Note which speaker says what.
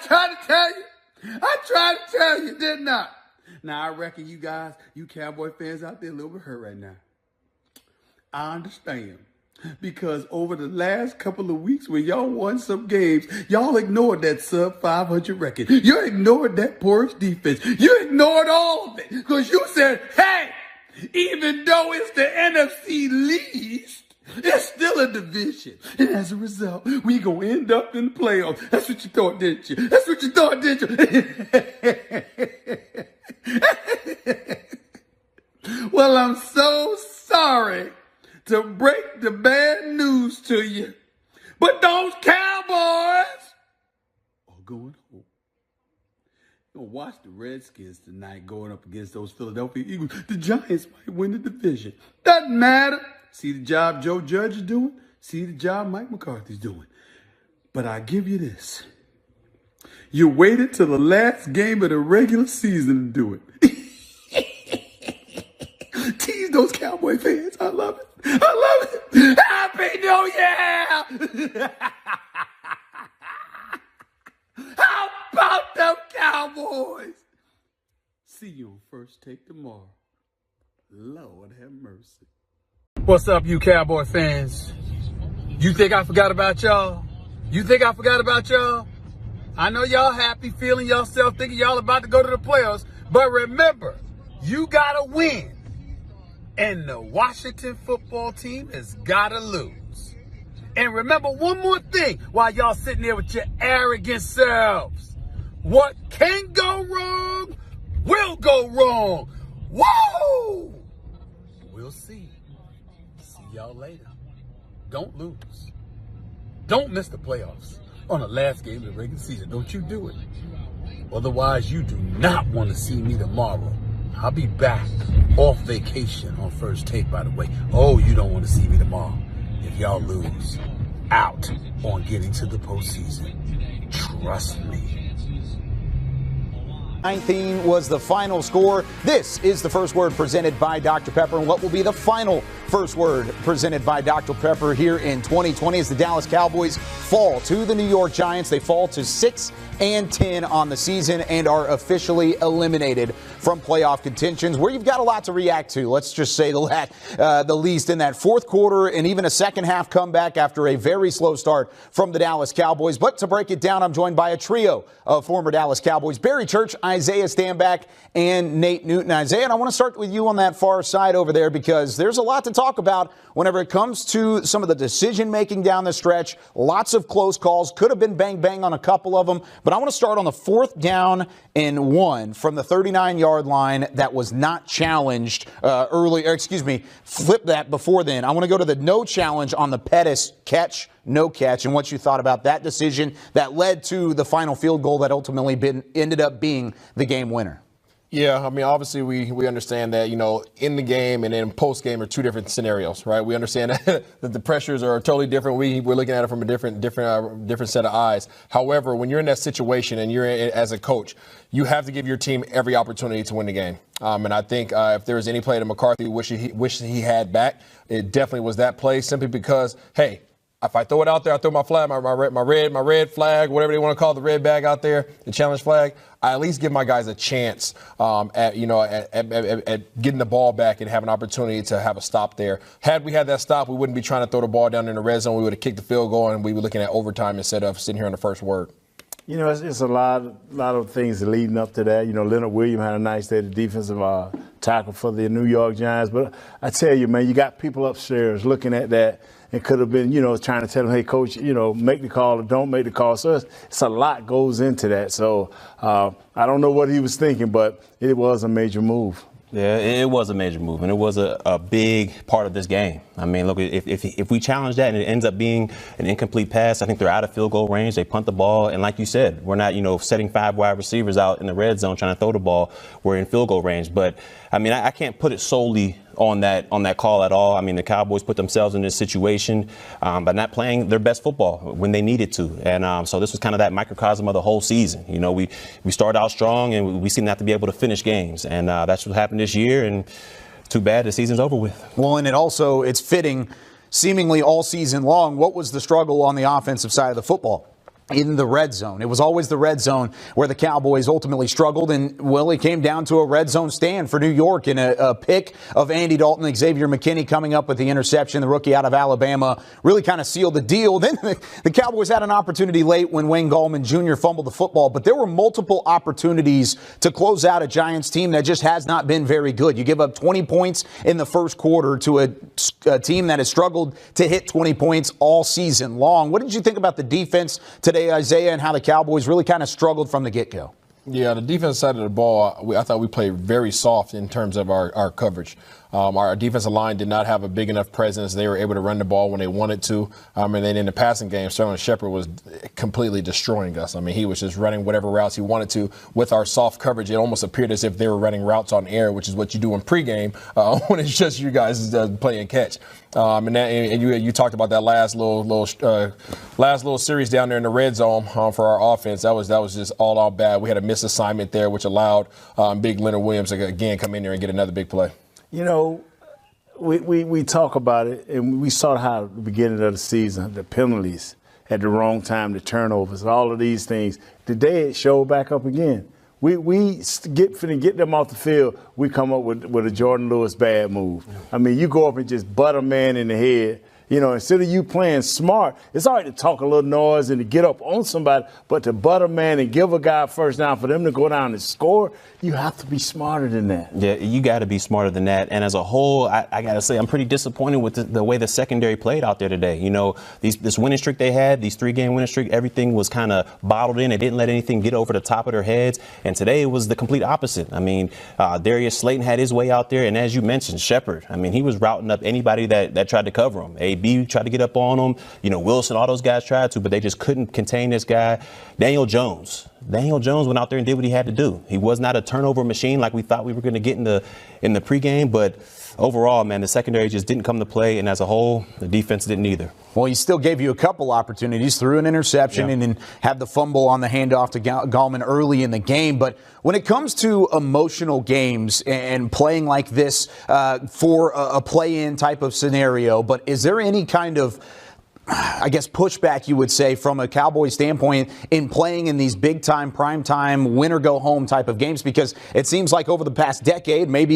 Speaker 1: tried to tell you. I tried to tell you, didn't I? Now, I reckon you guys, you Cowboy fans out there, a little bit hurt right now. I understand. Because over the last couple of weeks when y'all won some games, y'all ignored that sub 500 record. You ignored that porous defense. You ignored all of it. Because you said, hey, even though it's the NFC least, it's still a division. And as a result, we going to end up in the playoffs. That's what you thought, didn't you? That's what you thought, didn't you? Well, I'm so sorry to break the bad news to you, but those Cowboys are going home. You're going to watch the Redskins tonight going up against those Philadelphia Eagles. The Giants might win the division. Doesn't matter. See the job Joe Judge is doing. See the job Mike McCarthy's doing. But I give you this. You waited till the last game of the regular season to do it. Tease those Cowboy fans. I love it. I love it. Happy New Year! How about them Cowboys? See you on First Take tomorrow. Lord have mercy. What's up, you Cowboy fans? You think I forgot about y'all? You think I forgot about y'all? I know y'all happy, feeling yourself, thinking y'all about to go to the playoffs. But remember, you gotta win. And the Washington football team has got to lose. And remember one more thing while y'all sitting there with your arrogant selves. What can go wrong will go wrong. Whoa! We'll see. See y'all later. Don't lose. Don't miss the playoffs on the last game of the regular season. Don't you do it. Otherwise, you do not want to see me tomorrow. I'll be back off vacation on First Take, by the way. Oh, you don't want to see me tomorrow if y'all lose out on getting to the postseason. Trust me.
Speaker 2: 19 was the final score. This is the first word presented by Dr. Pepper, and what will be the final first word presented by Dr. Pepper here in 2020 as the Dallas Cowboys fall to the New York Giants. They fall to 6-10 on the season and are officially eliminated from playoff contentions, where you've got a lot to react to. Let's just say the least in that fourth quarter and even a second half comeback after a very slow start from the Dallas Cowboys. But to break it down, I'm joined by a trio of former Dallas Cowboys: Barry Church, Isaiah Stanback, and Nate Newton. Isaiah, and I want to start with you on that far side over there because there's a lot to talk about whenever it comes to some of the decision-making down the stretch. Lots of close calls. Could have been bang-bang on a couple of them. But I want to start on the 4th down and 1 from the 39-yard line that was not challenged flip that before then. I want to go to the no challenge on the Pettis catch, no catch, and what you thought about that decision that led to the final field goal that ultimately ended up being the game winner.
Speaker 3: Yeah, I mean, obviously we understand that, in the game and in post game are two different scenarios, right? We understand that the pressures are totally different. We're looking at it from a different set of eyes. However, when you're in that situation and you're as a coach, you have to give your team every opportunity to win the game. And I think if there was any play that McCarthy wished he had back, it definitely was that play, simply because, hey, if I throw it out there, I throw my flag, my red flag, whatever they want to call it, the red bag out there, the challenge flag, I at least give my guys a chance at getting the ball back and have an opportunity to have a stop there. Had we had that stop, we wouldn't be trying to throw the ball down in the red zone. We would have kicked the field goal, and we were looking at overtime instead of sitting here on the first word.
Speaker 4: It's a lot of things leading up to that. Leonard Williams had a nice day, the defensive tackle for the New York Giants. But I tell you, man, you got people upstairs looking at that. It could have been, trying to tell them, hey, coach, make the call or don't make the call. So it's a lot goes into that. So I don't know what he was thinking, but it was a major move.
Speaker 5: Yeah, it was a major move, and it was a big part of this game. I mean, look, if we challenge that and it ends up being an incomplete pass, I think they're out of field goal range. They punt the ball, and like you said, we're not, setting 5 wide receivers out in the red zone trying to throw the ball. We're in field goal range. But, I mean, I can't put it solely on that call at all. I mean, the Cowboys put themselves in this situation by not playing their best football when they needed to. And so this was kind of that microcosm of the whole season. We started out strong, and we seem not to be able to finish games. And that's what happened this year. And too bad the season's over with.
Speaker 2: Well, and it's fitting seemingly all season long. What was the struggle on the offensive side of the football? in the red zone. It was always the red zone where the Cowboys ultimately struggled, and, well, it came down to a red zone stand for New York and a pick of Andy Dalton. Xavier McKinney coming up with the interception, the rookie out of Alabama, really kind of sealed the deal. Then the Cowboys had an opportunity late when Wayne Gallman Jr. fumbled the football, but there were multiple opportunities to close out a Giants team that just has not been very good. You give up 20 points in the first quarter to a team that has struggled to hit 20 points all season long. What did you think about the defense today, Isaiah, and how the Cowboys really kind of struggled from the get-go?
Speaker 3: Yeah, the defensive side of the ball, I thought we played very soft in terms of our coverage. Our defensive line did not have a big enough presence. They were able to run the ball when they wanted to. And then in the passing game, Sterling Shepard was completely destroying us. I mean, he was just running whatever routes he wanted to. With our soft coverage, it almost appeared as if they were running routes on air, which is what you do in pregame when it's just you guys play and catch. And you talked about that last little series down there in the red zone for our offense. That was just all out bad. We had a misassignment there, which allowed big Leonard Williams to again come in there and get another big play.
Speaker 4: You know, we talk about it, and we saw how at the beginning of the season, the penalties at the wrong time, the turnovers, all of these things. Today it showed back up again. We get them off the field, we come up with a Jordan Lewis bad move. I mean, you go up and just butt a man in the head. You know, instead of you playing smart, it's all right to talk a little noise and to get up on somebody, but to butt a man and give a guy a first down for them to go down and score, you have to be smarter than that.
Speaker 5: Yeah, you got to be smarter than that. And as a whole, I got to say, I'm pretty disappointed with the way the secondary played out there today. You know, this winning streak they had, these 3-game winning streak, everything was kind of bottled in. They didn't let anything get over the top of their heads. And today it was the complete opposite. I mean, Darius Slayton had his way out there. And as you mentioned, Shepard, I mean, he was routing up anybody that tried to cover him. AB tried to get up on him. You know, Wilson, all those guys tried to, but they just couldn't contain this guy. Daniel Jones went out there and did what he had to do. He was not a turnover machine like we thought we were going to get in the pregame, but overall, man, the secondary just didn't come to play, and as a whole, the defense didn't either.
Speaker 2: Well, he still gave you a couple opportunities, through an interception and then had the fumble on the handoff to Gallman early in the game. But when it comes to emotional games and playing like this for a play-in type of scenario, but is there any kind of, I guess, pushback, you would say, from a Cowboys standpoint in playing in these big-time, prime-time, win-or-go-home type of games? Because it seems like over the past decade, maybe